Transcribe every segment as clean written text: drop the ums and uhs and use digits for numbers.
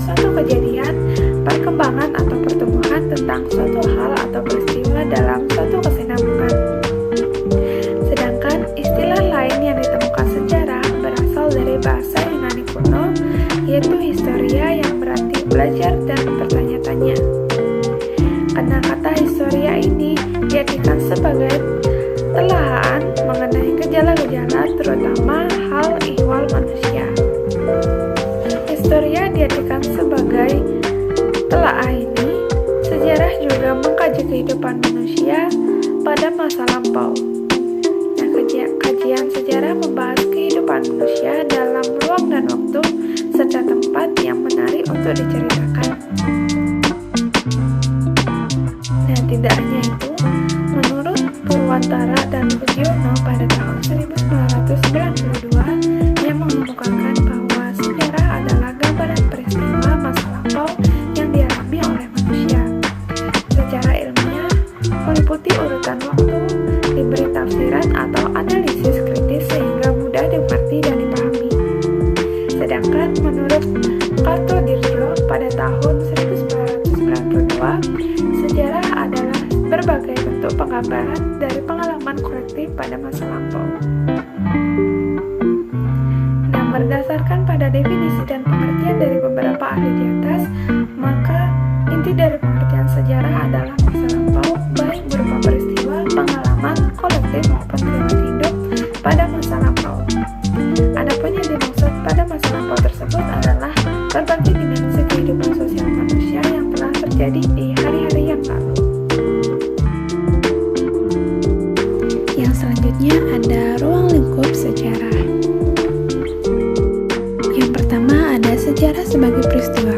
suatu kejadian, perkembangan atau pertumbuhan tentang suatu hal atau peristiwa dalam suatu kesinambungan. Sedangkan istilah lain yang ditemukan sejarah berasal dari bahasa Yunani kuno, yaitu historia yang berarti belajar dan bertanya-tanya. Karena kata historia ini diartikan sebagai telahan mengenai gejala-gejala terutama hal ihwal manusia. Historia diartikan sebagai telaah ini, sejarah juga mengkaji kehidupan manusia pada masa lampau. Nah, kajian sejarah membahas kehidupan manusia dalam ruang dan waktu serta tempat yang menarik untuk diceritakan. Nah, tidak hanya itu, menurut Purwantara dan Budiono pada tahun 1992 yang mengemukakan bahwa sejarah adalah gambaran peristiwa masa lampau yang dialami oleh manusia. Secara ilmiah, meliputi urutan waktu, diberi tafsiran atau analisis kritis sehingga mudah dimengerti dan dipahami. Sedangkan menurut Kartodirjo pada tahun 1992, sejarah adalah berbagai bentuk penggambaran dari pengalaman kolektif pada masa lampau. Nah, berdasarkan pada definisi dan pengertian dari beberapa ahli di atas, maka inti dari pengertian sejarah adalah masa lampau, baik berupa peristiwa, pengalaman, kolektif maupun riwayat hidup pada masa lampau. Adapun yang dimaksud pada masa lampau tersebut adalah berbagai dimensi kehidupan sosial manusia yang telah terjadi di hari-hari yang lalu. Yang selanjutnya ada ruang lingkup sejarah. Yang pertama ada sejarah sebagai peristiwa.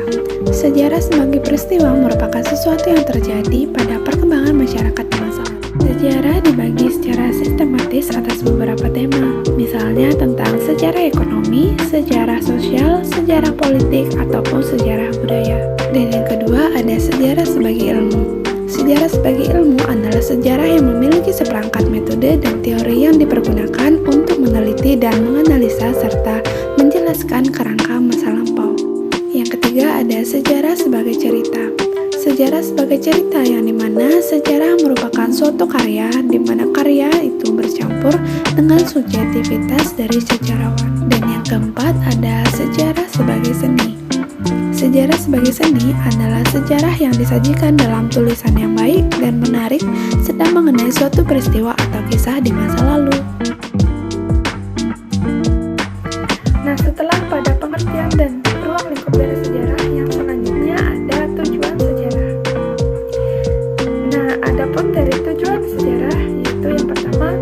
Sejarah sebagai peristiwa merupakan sesuatu yang terjadi pada perkembangan masyarakat di masa lalu. Sejarah dibagi secara sistematis atas beberapa tema, misalnya tentang sejarah ekonomi, sejarah sosial, sejarah politik, ataupun sejarah budaya. Dan yang kedua ada sejarah sebagai ilmu. Sejarah sebagai ilmu adalah sejarah yang memiliki seperangkat metode dan teori yang dipergunakan untuk meneliti dan menganalisa serta menjelaskan kerangka masa lampau. Yang ketiga ada sejarah sebagai cerita. Sejarah sebagai cerita yang dimana sejarah merupakan suatu karya di mana karya itu bercampur dengan subjektivitas dari sejarawan. Dan yang keempat ada sejarah sebagai seni. Sejarah sebagai seni adalah sejarah yang disajikan dalam tulisan yang baik dan menarik sedang mengenai suatu peristiwa atau kisah di masa lalu. Nah, setelah pada pengertian dan ruang lingkup dari sejarah, yang selanjutnya ada tujuan sejarah. Nah, adapun dari tujuan sejarah, yaitu yang pertama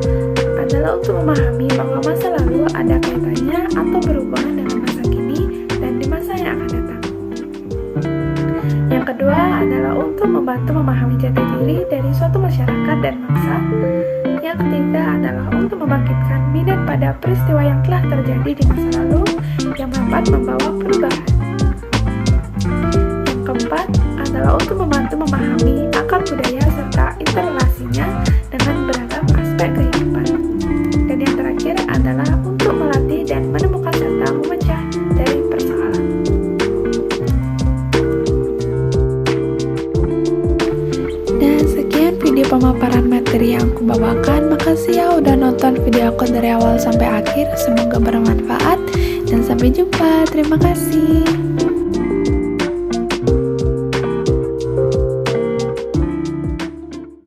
adalah untuk memahami bahwa masa lalu ada kaitannya atau berhubungan dengan masa kini dan di masa yang akan datang. Yang kedua adalah untuk membantu memahami jati diri dari suatu masyarakat dan bangsa. Yang ketiga adalah untuk membangkitkan minat pada peristiwa yang telah terjadi di masa lalu yang dapat membawa perubahan. Yang keempat adalah untuk membantu memahami akar budaya serta interrelasinya dengan beragam aspek kehidupan. Dan yang terakhir adalah untuk melatih dan menemukan serta memecah dari persoalan. Dan sekian video pemaparan materi yang aku bawakan. Makasih ya udah nonton video aku dari awal sampai akhir. Semoga bermanfaat dan sampai jumpa. Terima kasih.